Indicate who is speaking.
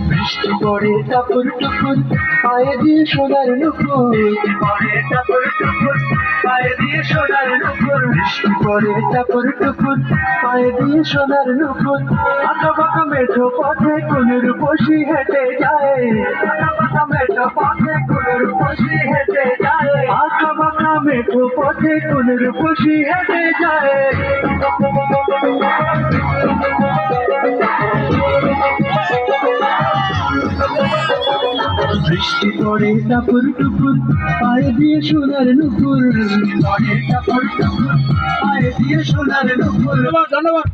Speaker 1: বৃষ্টি পড়ে টাপুর টুপুর পায়ে দিয়ে সোনার নুপুর পড়ে টাপুর টুপুর পায়ে দিয়ে সোনার নুপুর বৃষ্টি পড়ে টাপুর টুপুর পায়ে দিয়ে সোনার নুপুর আঁকা বাঁকা মেঠো পথে কোনের বসি হেঁটে যায় আঁকা বাঁকা মেঠো পথে কোনের বসি হেঁটে যায় আঁকা বাঁকা মেঠো পথে কোনের বসি হেঁটে যায় বৃষ্টি পড়ে টাপুর টুপুর পায়ে দিয়ে সোনার নুপুর পড়ে টাপুর টুপুর পায়ে দিয়ে সোনার নুপুর। ধন্যবাদ।